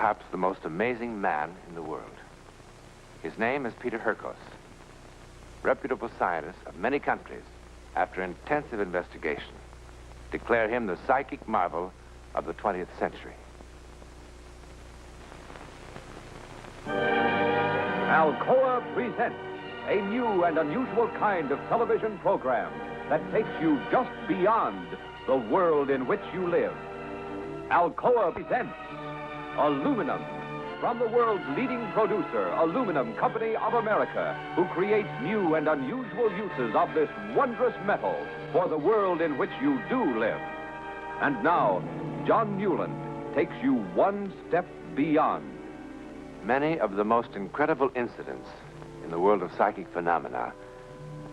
perhaps the most amazing man in the world. His name is Peter Hursko. Reputable scientists of many countries, after intensive investigation, declare him the psychic marvel of the 20th century. Alcoa presents a new and unusual kind of television program that takes you just beyond the world in which you live. Alcoa presents Aluminum, from the world's leading producer, Aluminum Company of America, who creates new and unusual uses of this wondrous metal for the world in which you do live. And now, John Newland takes you one step beyond. Many of the most incredible incidents in the world of psychic phenomena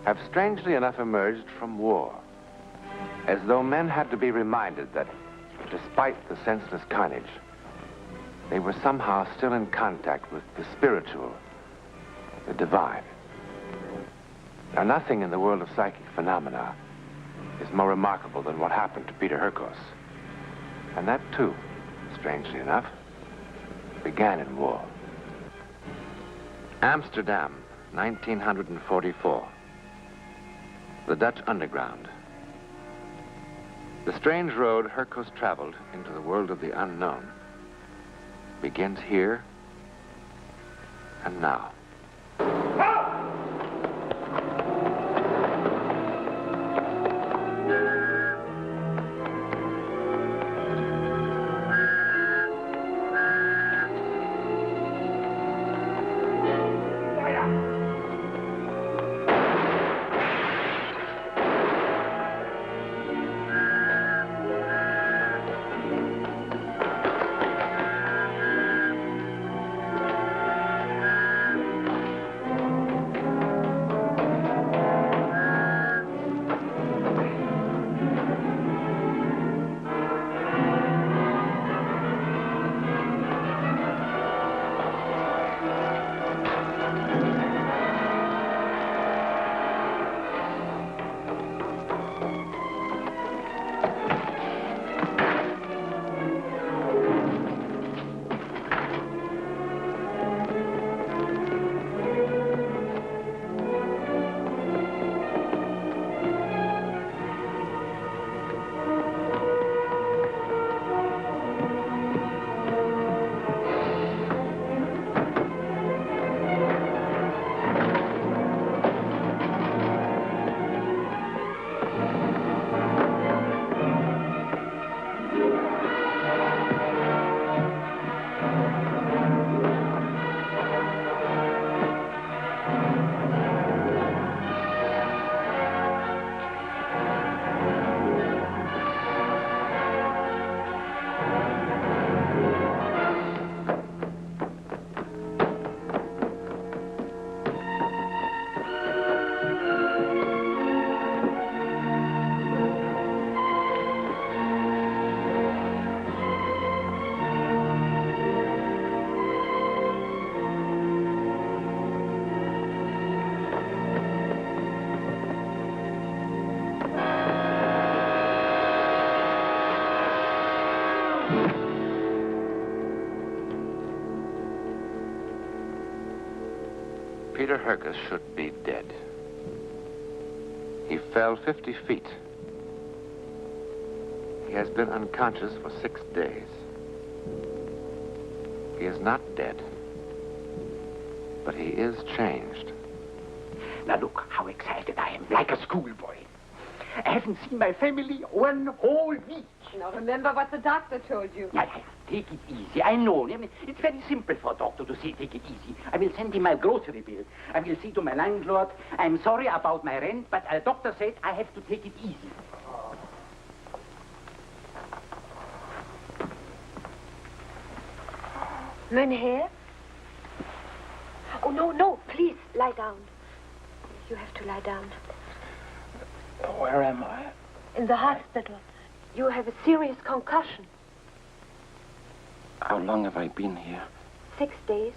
have strangely enough emerged from war, as though men had to be reminded that, despite the senseless carnage, they were somehow still in contact with the spiritual, the divine. Now, nothing in the world of psychic phenomena is more remarkable than what happened to Peter Hursko. And that, too, strangely enough, began in war. Amsterdam, 1944. The Dutch underground. The strange road Hursko traveled into the world of the unknown begins here and now. Peter Hursko should be dead. He fell 50 feet. He has been unconscious for 6 days. He is not dead, but he is changed. Now look how excited I am, like a schoolboy. I haven't seen my family 1 whole week. Now remember what the doctor told you. Yeah, take it easy. I know. I mean, it's very simple for a doctor to say take it easy. I will send him my grocery bill. I will say to my landlord, I'm sorry about my rent, but the doctor said I have to take it easy. Mynheer? Oh, no, please, lie down. You have to lie down. Where am I? In the hospital. You have a serious concussion. How long have I been here? 6 days.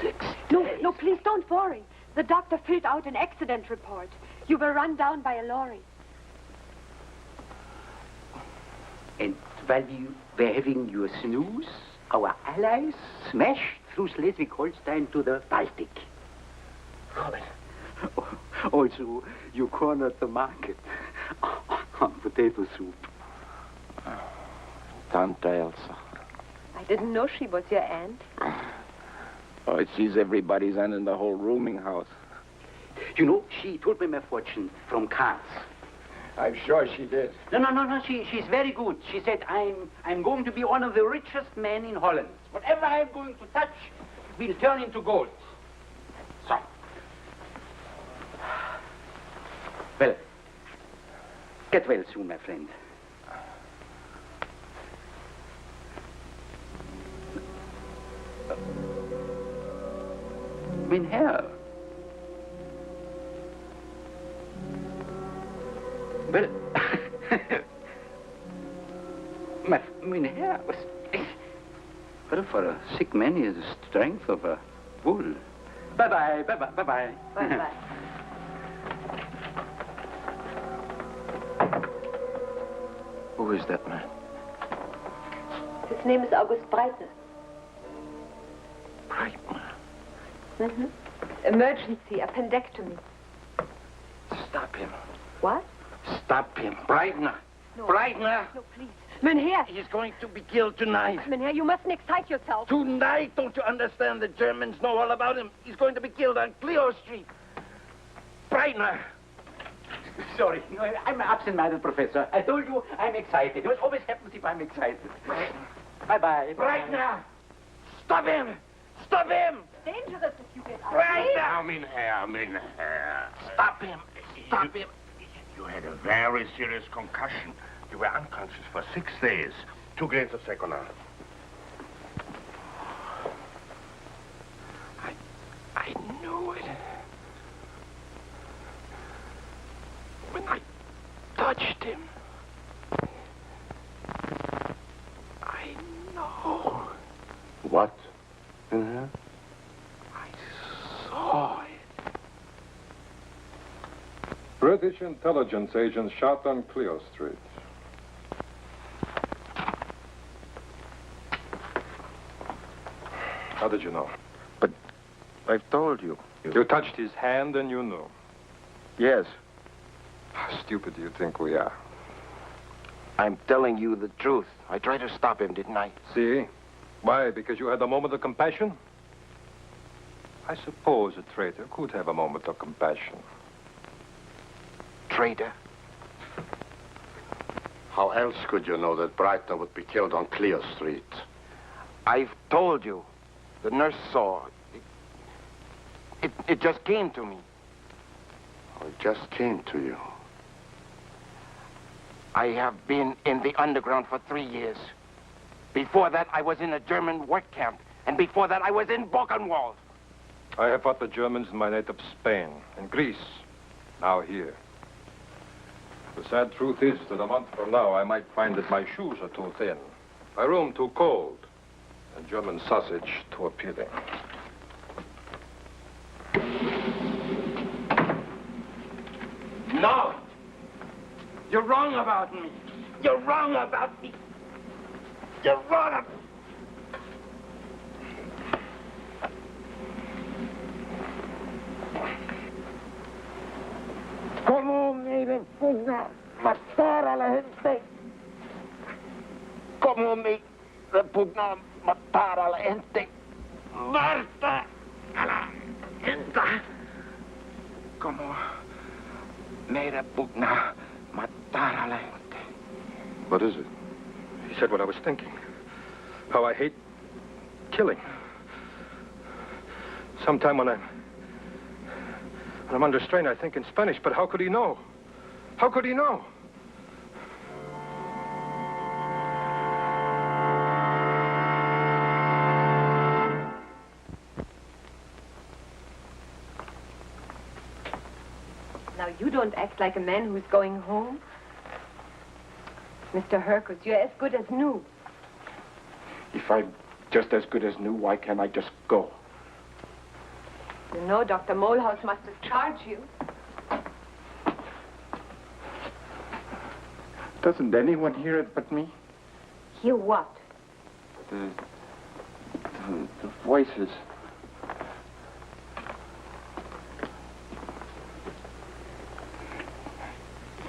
6 days? No, please don't worry. The doctor filled out an accident report. You were run down by a lorry. And while we were having your snooze, our allies smashed through Schleswig-Holstein to the Baltic. Also, you cornered the market on potato soup. Tante Elsa. I didn't know she was your aunt. Oh, she's everybody's aunt in the whole rooming house. You know, she told me my fortune from cards. I'm sure she did. No. She's very good. She said, I'm going to be one of the richest men in Holland. Whatever I'm going to touch will turn into gold. So. Well, get well soon, my friend. Mein Herr. Well, mein Herr, well, for a sick man, he has the strength of a bull. Bye-bye. Bye-bye. Who is that man? His name is August Breitner. Breitner. Mm-hmm. Emergency, appendectomy. Stop him. What? Stop him. Breitner. No. Breitner. No, please. Mynheer! He's going to be killed tonight. Mynheer, you mustn't excite yourself. Tonight, don't you understand? The Germans know all about him. He's going to be killed on Clio Street. Breitner. Sorry, no, I'm an absent-minded professor. I told you I'm excited. It always happens if I'm excited. Bye-bye. Breitner. Stop him. Stop him. Dangerous if you get out. Breitner. Now, mein Herr. Stop him. Stop him. You had a very serious concussion. You were unconscious for 6 days. 2 grains of Seconal. I knew it. When I touched him. I know. What? I saw it. British intelligence agents shot on Clio Street. How did you know? But I've told you. You touched his hand and you knew. Yes. How stupid do you think we are? I'm telling you the truth. I tried to stop him, didn't I? See? Why? Because you had a moment of compassion? I suppose a traitor could have a moment of compassion. Traitor. How else could you know that Breitner would be killed on Clio Street? I've told you. The nurse saw. It just came to me. Oh, it just came to you. I have been in the underground for 3 years. Before that, I was in a German work camp. And before that, I was in Buchenwald. I have fought the Germans in my native Spain, in Greece, now here. The sad truth is that a month from now, I might find that my shoes are too thin, my room too cold, and German sausage too appealing. No! You're wrong about me. You're wrong about me. You're wrong. ¿Cómo me repugna matar a la gente? ¿Cómo me repugna matar a la gente? ¡Marta a la gente! ¿Cómo me repugna matar a la gente? What is it? He said what I was thinking. How I hate killing. Sometime when I'm under strain, I think in Spanish, but how could he know? How could he know? Now, you don't act like a man who's going home. Mr. Hursko, you're as good as new. If I'm just as good as new, why can't I just go? You know, Dr. Molehouse must have charged you. Doesn't anyone hear it but me? Hear what? The voices.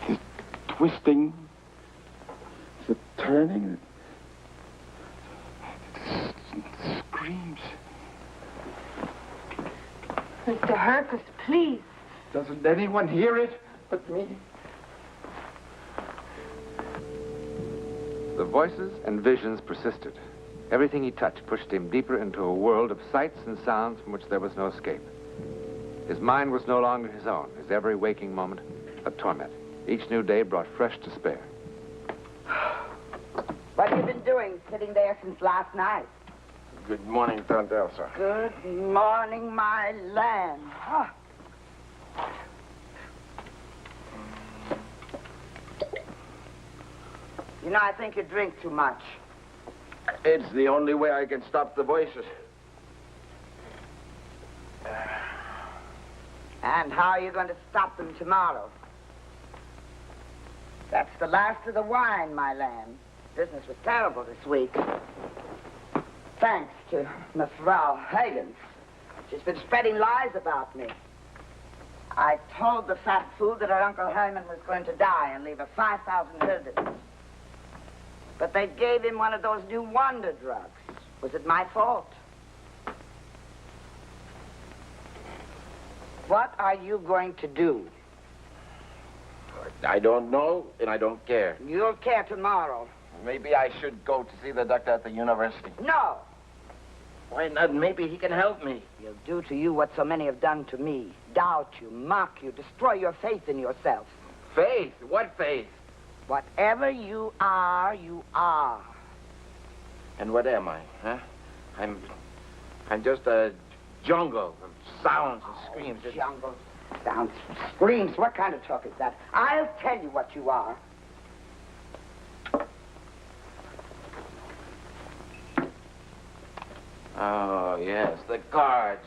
The twisting. The turning. The screams. Mr. Hursko, please. Doesn't anyone hear it but me? The voices and visions persisted. Everything he touched pushed him deeper into a world of sights and sounds from which there was no escape. His mind was no longer his own, his every waking moment a torment. Each new day brought fresh despair. What have you been doing, sitting there since last night? Good morning, Tante Elsa. Good morning, my lamb. Huh. You know, I think you drink too much. It's the only way I can stop the voices. And how are you going to stop them tomorrow? That's the last of the wine, my lamb. Business was terrible this week. Thanks to Miss Frau Higgins. She's been spreading lies about me. I told the fat fool that her Uncle Herman was going to die and leave her 5,000 guildens. But they gave him one of those new wonder drugs. Was it my fault? What are you going to do? I don't know, and I don't care. You'll care tomorrow. Maybe I should go to see the doctor at the university. No. Why not? Maybe he can help me. He'll do to you what so many have done to me. Doubt you, mock you, destroy your faith in yourself. Faith? What faith? Whatever you are, you are. And what am I, huh? I'm just a jungle of sounds and screams. Jungle, sounds, screams. What kind of talk is that? I'll tell you what you are. Oh, yes, the cards.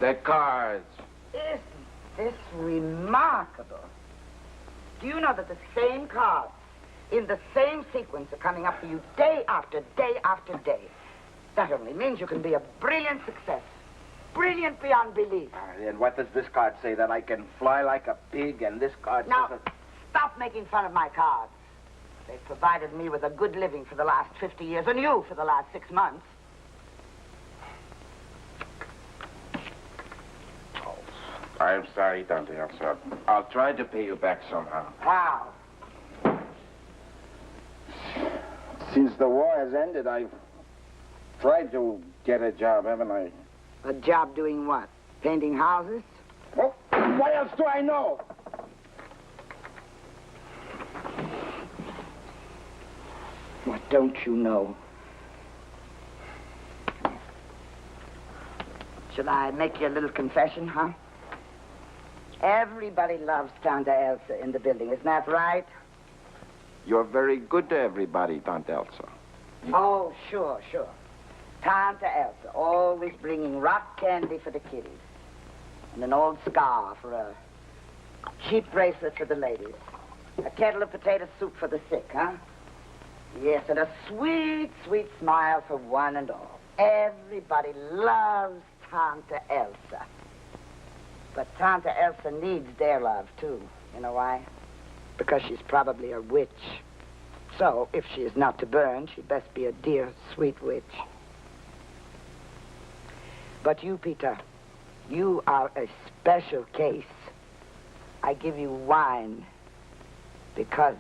The cards. Isn't this remarkable? Do you know that the same cards, in the same sequence, are coming up for you day after day after day? That only means you can be a brilliant success. Brilliant beyond belief. And what does this card say? That I can fly like a pig, and this card Now, says that... stop making fun of my cards. They've provided me with a good living for the last 50 years, and you for the last 6 months. I'm sorry, Tante Elsa. I'll try to pay you back somehow. How? Since the war has ended, I've tried to get a job, haven't I? A job doing what? Painting houses? Well, what else do I know? What don't you know? Shall I make you a little confession, huh? Everybody loves Tante Elsa in the building, isn't that right? You're very good to everybody, Tante Elsa. Oh, sure. Tante Elsa, always bringing rock candy for the kiddies. And an old scarf or a cheap bracelet for the ladies. A kettle of potato soup for the sick, huh? Yes, and a sweet, sweet smile for one and all. Everybody loves Tante Elsa. But Tante Elsa needs their love, too. You know why? Because she's probably a witch. So, if she is not to burn, she'd best be a dear, sweet witch. But you, Peter, you are a special case. I give you wine because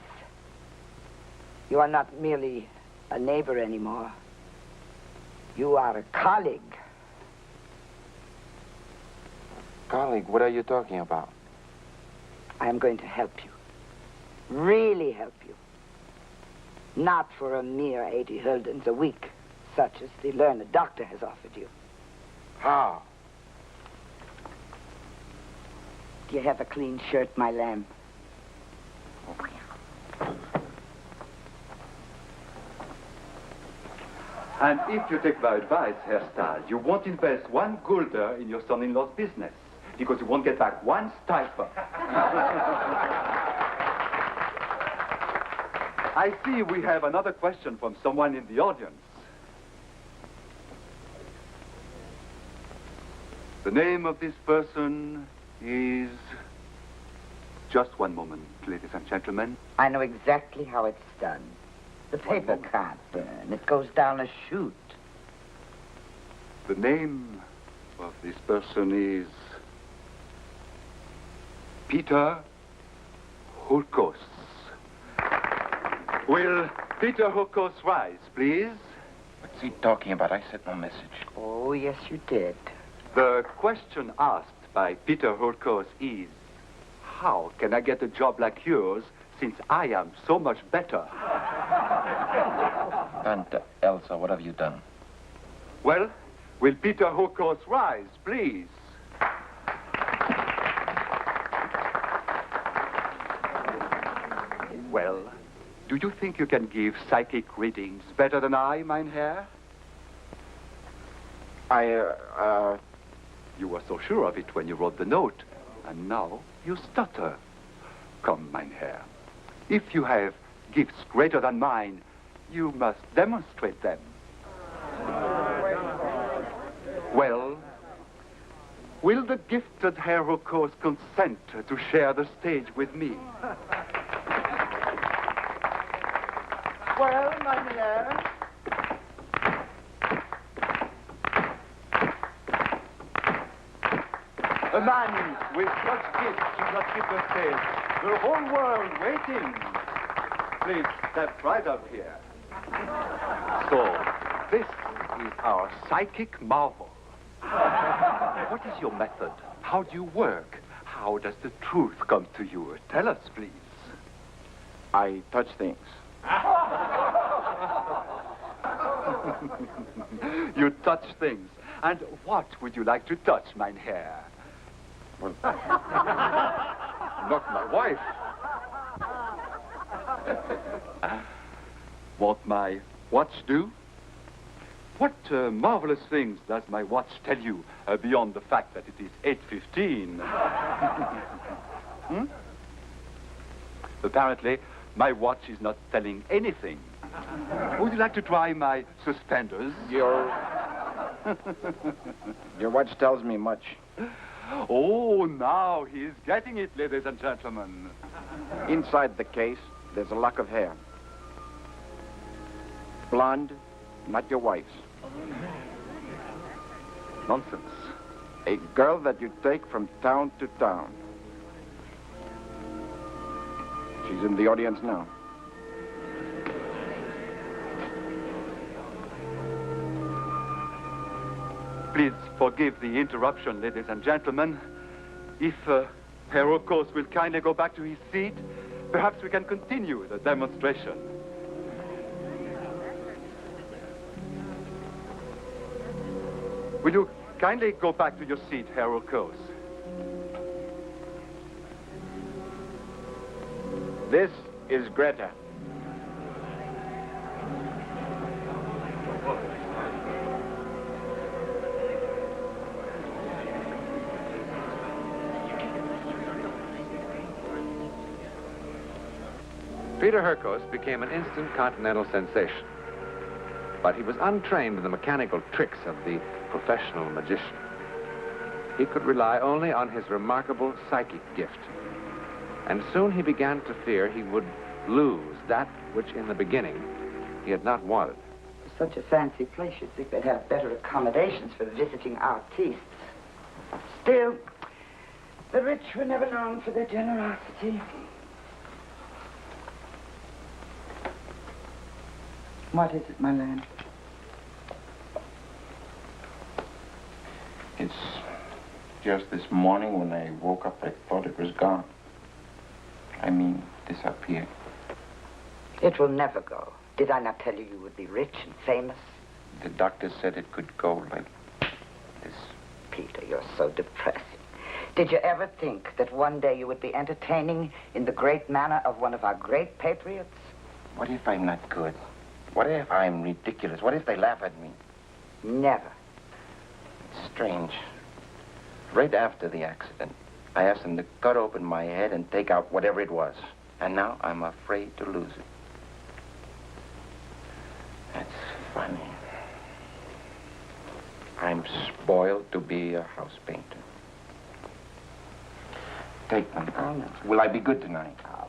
you are not merely a neighbor anymore. You are a colleague. Colleague, what are you talking about? I am going to help you. Really help you. Not for a mere 80 guldens a week, such as the learned doctor has offered you. How? Do you have a clean shirt, my lamb? And if you take my advice, Herr Stahl, you won't invest 1 gulder in your son-in-law's business, because you won't get back 1 stiper. I see we have another question from someone in the audience. The name of this person is... Just one moment, ladies and gentlemen. I know exactly how it's done. The paper can't burn. It goes down a chute. The name of this person is... Peter Hursko. Will Peter Hursko rise, please? What's he talking about? I sent no message. Oh, yes, you did. The question asked by Peter Hursko is, how can I get a job like yours since I am so much better? Aunt Elsa, what have you done? Well, will Peter Hursko rise, please? Well, do you think you can give psychic readings better than I, mein Herr? You were so sure of it when you wrote the note, and now you stutter. Come, mein Herr. If you have gifts greater than mine, you must demonstrate them. Well, will the gifted Herr Hursko consent to share the stage with me? Well, mein Herr. A man with such gifts should not keep the stage. The whole world waiting. Please step right up here. So, this is our psychic marvel. What is your method? How do you work? How does the truth come to you? Tell us, please. I touch things. You touch things. And what would you like to touch, mein Herr? Well, Not my wife. What my watch do? What marvelous things does my watch tell you beyond the fact that it is 8:15? Hmm? Apparently, my watch is not telling anything. Would you like to try my suspenders? Your watch tells me much. Oh, now he's getting it, ladies and gentlemen. Inside the case, there's a lock of hair. Blonde, not your wife's. Nonsense. A girl that you take from town to town. She's in the audience now. Please forgive the interruption, ladies and gentlemen. If Herr Hursko will kindly go back to his seat, perhaps we can continue the demonstration. Will you kindly go back to your seat, Herr Hursko? This is Greta. Peter Hursko became an instant continental sensation. But he was untrained in the mechanical tricks of the professional magician. He could rely only on his remarkable psychic gift. And soon he began to fear he would lose that which in the beginning he had not wanted. For such a fancy place, you'd think they'd have better accommodations for visiting artistes. Still, the rich were never known for their generosity. What is it, my lad? It's just this morning when I woke up, I thought it was gone. I mean, disappeared. It will never go. Did I not tell you you would be rich and famous? The doctor said it could go like this. Peter, you're so depressing. Did you ever think that one day you would be entertaining in the great manner of one of our great patriots? What if I'm not good? What if I'm ridiculous? What if they laugh at me? Never. It's strange. Right after the accident, I asked them to cut open my head and take out whatever it was. And now I'm afraid to lose it. That's funny. I'm spoiled to be a house painter. Take them. Oh, no. Will I be good tonight? Oh,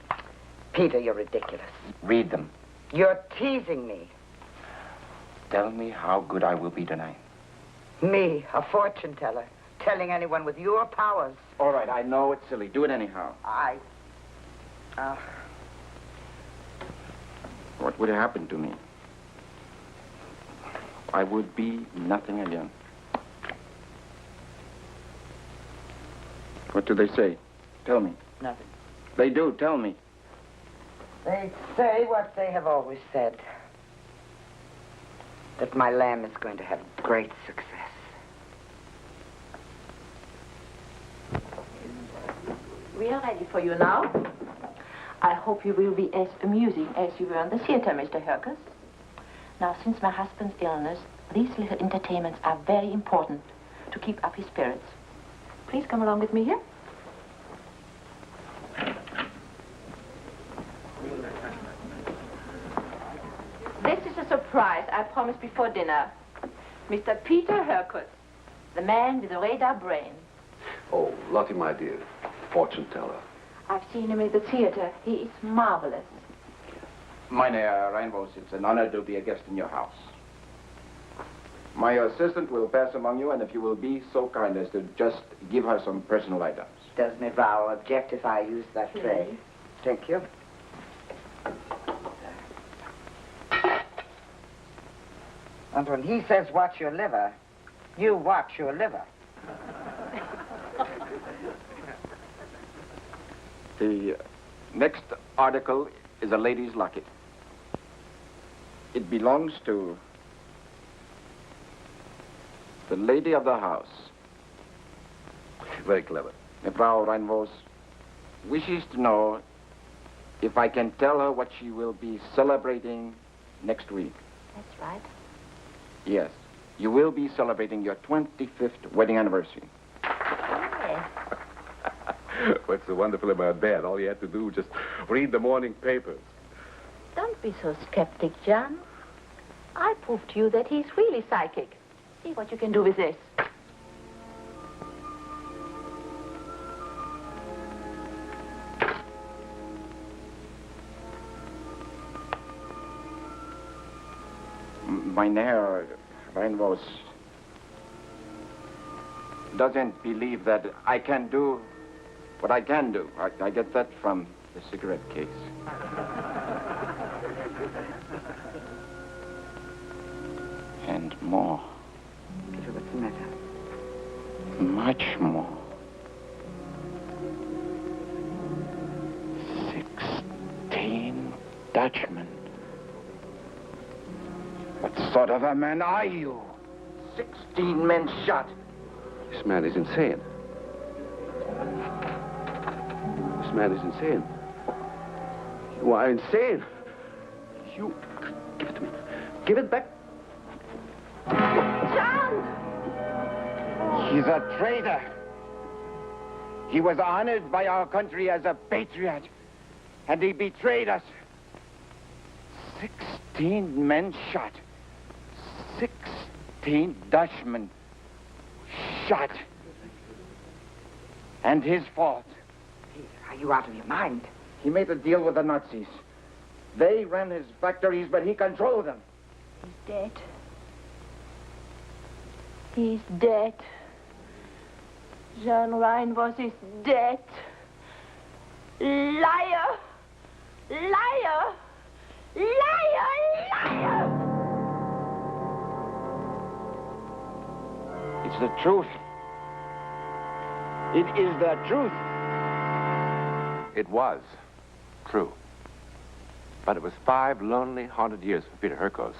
Peter, you're ridiculous. Read them. You're teasing me. Tell me how good I will be tonight. Me, a fortune teller, telling anyone with your powers. All right, I know it's silly. Do it anyhow. What would happen to me? I would be nothing again. What do they say? Tell me. Nothing. They do, tell me. They say what they have always said. That my lamb is going to have great success. We are ready for you now. I hope you will be as amusing as you were in the theater, Mr. Hursko. Now, since my husband's illness, these little entertainments are very important to keep up his spirits. Please come along with me here. This is a surprise I promised before dinner. Mr. Peter Hursko, the man with the radar brain. Oh, Lottie, my dear. Fortune teller. I've seen him at the theater. He is marvelous. Meine Reinvos, it's an honor to be a guest in your house. My assistant will pass among you, and if you will be so kind as to just give her some personal items. Does Neval object if I use that tray? Thank you. And when he says watch your liver, you watch your liver. The next article is a lady's locket. It belongs to the lady of the house. Very clever. Frau Reinvos wishes to know if I can tell her what she will be celebrating next week. That's right. Yes. You will be celebrating your 25th wedding anniversary. Yes. What's so wonderful about that? All you had to do was just read the morning papers. Don't be so skeptic, John. I proved to you that he's really psychic. See what you can do with this. Meine Reinvos doesn't believe that I can do what I can do. I get that from the cigarette case. And more. Peter, what's the matter? Much more. 16 Dutchmen. What sort of a man are you? 16 men shot. This man is insane. This man is insane. You are insane. You... Give it to me. Give it back. John! He's a traitor. He was honored by our country as a patriot, and he betrayed us. 16 men shot. 16 Dutchmen shot. And his fault. Peter, are you out of your mind? He made a deal with the Nazis. They ran his factories, but he controlled them. He's dead. He's dead. John Reinvos is dead. Liar! Liar! Liar! Liar! It's the truth. It is the truth. It was true. But it was 5 lonely, haunted years for Peter Hursko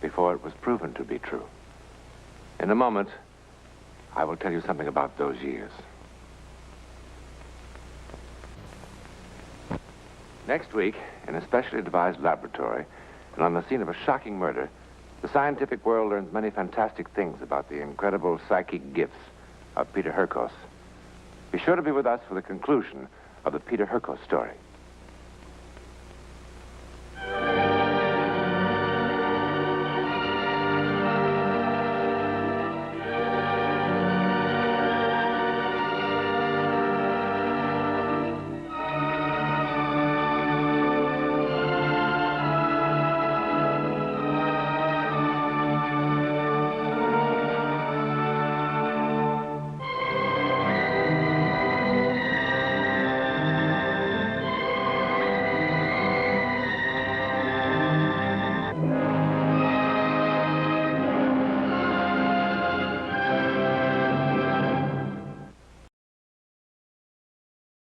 before it was proven to be true. In a moment, I will tell you something about those years. Next week, in a specially devised laboratory, and on the scene of a shocking murder, the scientific world learns many fantastic things about the incredible psychic gifts of Peter Hursko. Be sure to be with us for the conclusion of the Peter Hursko story.